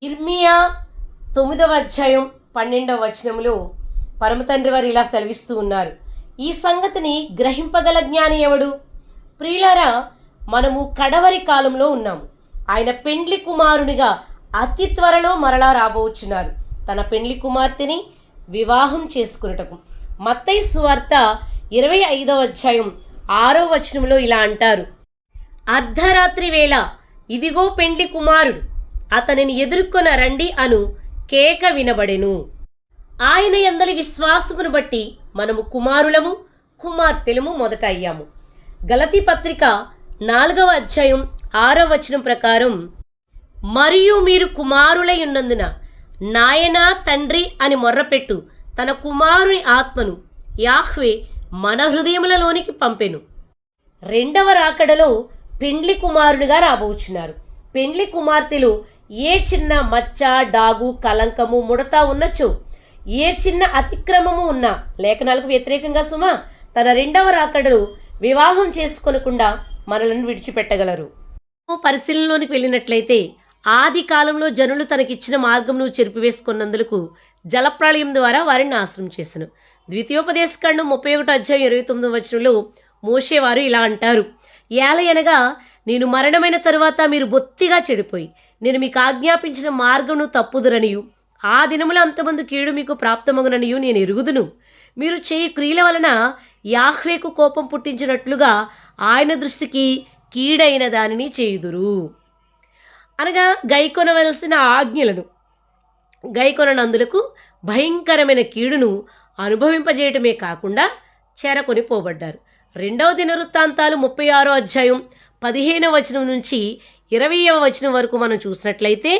ఇర్మియా 9వ అధ్యాయం 12వ వచనములో పరమతండ్రి వారు ఇలా సెలవిస్తూ ఉన్నారు. ఈ సంగతిని గ్రహింపగల జ్ఞాని ఎవడు? ప్రియులారా, మనము కడవరి కాలంలో ఉన్నాము. ఆయన పెండ్లి కుమారునిగా అతి త్వరలో మరలా రాబోచున్నారు తన పెండ్లి కుమార్తెని వివాహం చేసుకున్నటకు. మత్తయి సువార్త 25వ అధ్యాయం 6వ వచనంలో ఇలా అంటారు, అర్ధరాత్రి వేళ ఇదిగో పెండ్లి కుమారుడు, అతనిని ఎదుర్కొన రండి అను కేక వినబడెను. ఆయన యందలి విశ్వాసమును బట్టి మనము కుమారులము కుమార్తెలము మొదట అయ్యాము. గలతీ పత్రిక 4వ అధ్యాయం 6వ వచనం ప్రకారం, మరియు మీరు కుమారులై ఉన్నందున నాయనా తండ్రి అని మొర్రపెట్టు తన కుమారుని ఆత్మను యాహ్వే మన హృదయములలోనికి పంపెను. రెండవ రాకడలో పెండ్లి కుమారునిగా రాబోచున్నారు. పెండ్లి కుమార్తెలు ఏ చిన్న మచ్చ, డాగు, కలంకము, ముడత ఉన్నచో, ఏ చిన్న అతిక్రమము ఉన్నా లేఖనాలకు వ్యతిరేకంగా సుమా తన రెండవ రాకడలు వివాహం చేసుకొనకుండా మనలను విడిచిపెట్టగలరు. పరిశీలనలోనికి వెళ్ళినట్లయితే ఆది కాలంలో జనులు తనకిచ్చిన మార్గమును చెరిపివేసుకున్నందుకు జలప్రళయం ద్వారా వారిని నాశనం చేసెను. ద్వితీయోపదేశకాండం 31వ అధ్యాయం 29వ వచనంలో మోషే వారు ఇలా అంటారు, ఏలయనగా నేను మరణమైన తరువాత మీరు బొత్తిగా చెడిపోయి నేను మీకు ఆజ్ఞాపించిన మార్గమును తప్పుదురనియు ఆ దినముల అంతమంది కీడు మీకు ప్రాప్తమగుననియు నేను ఎరుగుదును. మీరు చేయు క్రియల వలన యాహ్వేకు కోపం పుట్టించినట్లుగా ఆయన దృష్టికి కీడైన దానిని చేయుదురు. అనగా గైకొనవలసిన ఆజ్ఞలను గైకొననందులకు భయంకరమైన కీడును అనుభవింపజేయటమే కాకుండా చెరకొని పోబడ్డారు. 2వ దినవృత్తాంతాలు 36వ అధ్యాయం 15వ వచనం నుంచి 20వ వచనం వరకు మనం చూసినట్లయితే,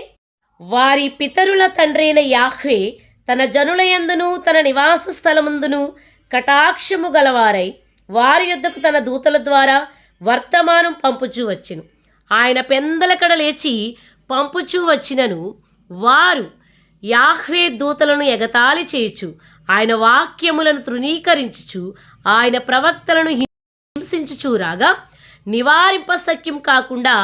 వారి పితరుల తండ్రైన యాహ్వే తన జనులయందును తన నివాస స్థలమందును కటాక్షము గలవారై వారి యొద్దకు తన దూతల ద్వారా వర్తమానం పంపుచూ వచ్చెను. ఆయన పెందలకడ లేచి పంపుచూ వచ్చినను వారు యాహ్వే దూతలను ఎగతాళి చేయుచు ఆయన వాక్యములను తృణీకరించుచు ఆయన ప్రవక్తలను హింసించుచూ రాగా నివారింపశక్యం కాకుండా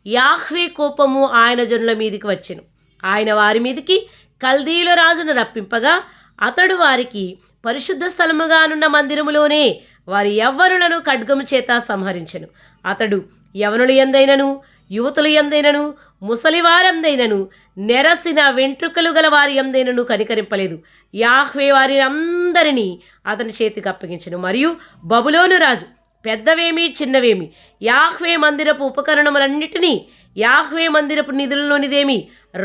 యాహ్వే కోపము ఆయన జనుల మీదికి వచ్చెను. ఆయన వారి మీదికి కల్దీయుల రాజును రప్పింపగా అతడు వారికి పరిశుద్ధ స్థలముగానున్న మందిరములోనే వారి యవ్వనులను ఖడ్గము చేత సంహరించెను. అతడు యవనుల యందైనను యువతుల యందైనను ముసలివారందైనను నెరసిన వెంట్రుకలు గల వారి యందైనను కనికరింపలేదు. యాహ్వే వారి అందరినీ అతని చేతికి అప్పగించెను. మరియు బబులోను రాజు పెద్దవేమి చిన్నవేమి యాహ్వే మందిరపు ఉపకరణములన్నిటినీ, యాహ్వే మందిరపు నిధులలోనిదేమి,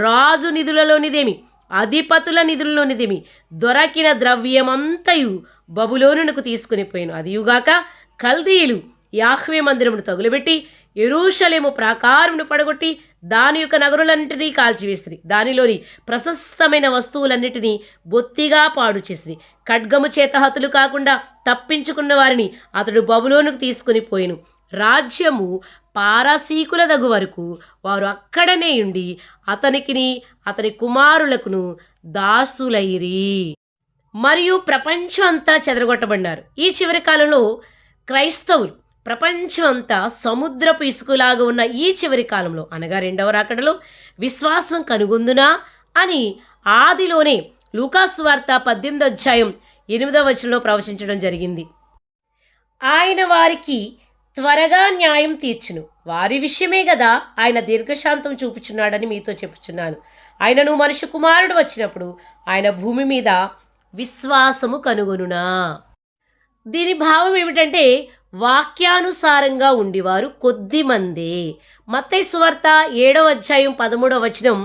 రాజు నిధులలోనిదేమి, అధిపతుల నిధులలోనిదేమి దొరకిన ద్రవ్యమంతయు బబులోనునకు తీసుకుని పోయాను. అదియుగాక కల్దీయులు యాహ్వే మందిరమును తగులబెట్టి యెరూషలేము ప్రాకారమును పడగొట్టి దాని యొక్క నగరులన్నింటినీ కాల్చివేసిరి. దానిలోని ప్రశస్తమైన వస్తువులన్నిటినీ బొత్తిగా పాడు చేసిరి. ఖడ్గము చేత హతులు కాకుండా తప్పించుకున్న వారిని అతడు బబులోనుకు తీసుకుని పోయెను. రాజ్యము పారసీకుల దగు వరకు వారు అక్కడనే ఉండి అతనికిని అతని కుమారులకును దాసులైరి. మరియు ప్రపంచం అంతా చెదరగొట్టబడినారు. ఈ చివరి కాలంలో క్రైస్తవులు ప్రపంచం అంతా సముద్రపు ఇసుకలాగా ఉన్న ఈ చివరి కాలంలో అనగా రెండవ రాకడలో విశ్వాసం కనుగొందునా అని ఆదిలోనే లూకాసు వార్త 18వ అధ్యాయం 8వ వచనంలో ప్రవచించడం జరిగింది. ఆయన వారికి త్వరగా న్యాయం తీర్చును, వారి విషయమే కదా ఆయన దీర్ఘశాంతం చూపుచున్నాడని మీతో చెప్పుచున్నాను. ఆయనను మనుష్య కుమారుడు వచ్చినప్పుడు ఆయన భూమి మీద విశ్వాసము కనుగొనునా. దీని భావం ఏమిటంటే వాక్యానుసారంగా ఉండివారు కొద్దిమందే. మత్తయి సువార్త 7వ అధ్యాయం 13వ వచనం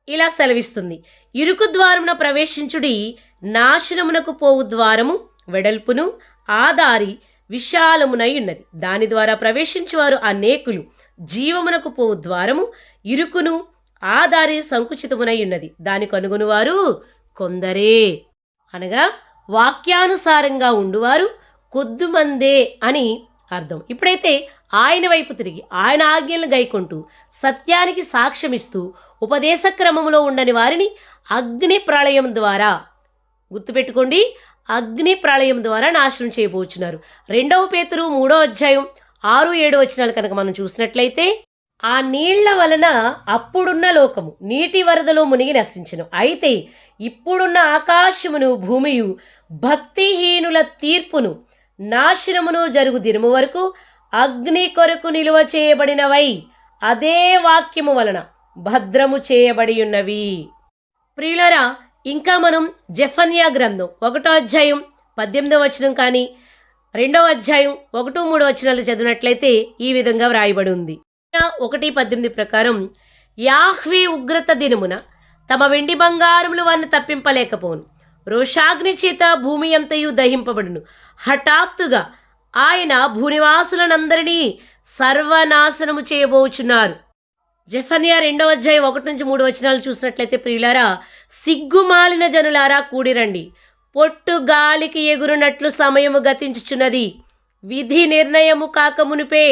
ఇలా సెలవిస్తుంది, ఇరుకు ద్వారమున ప్రవేశించుడి, నాశనమునకు పోవు ద్వారము వెడల్పును ఆ దారి విశాలమునై ఉన్నది, దాని ద్వారా ప్రవేశించువారు అనేకులు. జీవమునకు పోవు ద్వారము ఇరుకును ఆ దారి సంకుచితమునై ఉన్నది, దాని కనుగొనువారు కొందరే. అనగా వాక్యానుసారంగా ఉండువారు కొద్దిమందే అని అర్థం. ఇప్పుడైతే ఆయన వైపు తిరిగి ఆయన ఆజ్ఞలను గైకొంటూ సత్యానికి సాక్ష్యమిస్తూ ఉపదేశ క్రమంలో ఉండని వారిని అగ్ని ప్రళయం ద్వారా, గుర్తుపెట్టుకోండి, అగ్ని ప్రళయం ద్వారా నాశనం చేయబోచున్నారు. 2వ పేతురు 3వ అధ్యాయం 6-7 వచనాలు కనుక మనం చూసినట్లయితే, ఆ నీళ్ల వలన అప్పుడున్న లోకము నీటి వరదలో మునిగి నశించును. అయితే ఇప్పుడున్న ఆకాశమును భూమియు భక్తిహీనుల తీర్పును నాశనమును జరుగు దినము వరకు అగ్ని కొరకు నిలువ చేయబడినవై అదే వాక్యము వలన భద్రము చేయబడి ఉన్నవి. ప్రియులరా, ఇంకా మనం జెఫన్యా గ్రంథం 1వ అధ్యాయం 18వ వచనం కానీ 2వ అధ్యాయం 1-3 వచనాలు చదివినట్లయితే ఈ విధంగా వ్రాయబడి ఉంది. 1:18 ప్రకారం, యాహ్వే ఉగ్రత దినమున తమ వెండి బంగారములు వారిని తప్పింపలేకపోను. రోషాగ్ని చేత భూమి అంతయు దహింపబడును. హఠాత్తుగా ఆయన భూనివాసులనందరినీ సర్వనాశనము చేయబోచున్నారు. జెఫన్యా 2వ అధ్యాయం 1-3 వచనాలు చూసినట్లయితే ప్రియులారా, సిగ్గుమాలిన జనులారా కూడిరండి, పొట్టు గాలికి ఎగురునట్లు సమయము గతించుచున్నది. విధి నిర్ణయము కాకమునుపే,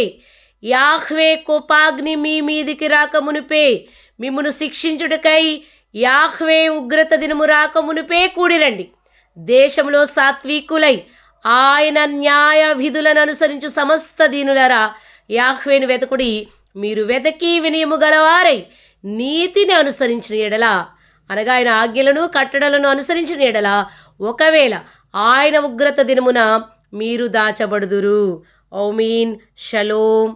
యాహ్వే కోపాగ్ని మీ మీదికి రాకమునుపే, మిమ్మును శిక్షించుటకై యాహ్వే ఉగ్రత దినము రాకమునుపే కూడిరండి. దేశంలో సాత్వికులై ఆయన న్యాయ విధులను అనుసరించు సమస్త దీనులరా యాహ్వేను వెతకుడి. మీరు వెతకి వినయము గలవారై నీతిని అనుసరించిన ఎడల, అనగా ఆయన ఆజ్ఞలను కట్టడలను అనుసరించిన ఎడల, ఒకవేళ ఆయన ఉగ్రత దినమున మీరు దాచబడుదురు. ఔమీన్. షలోమ్.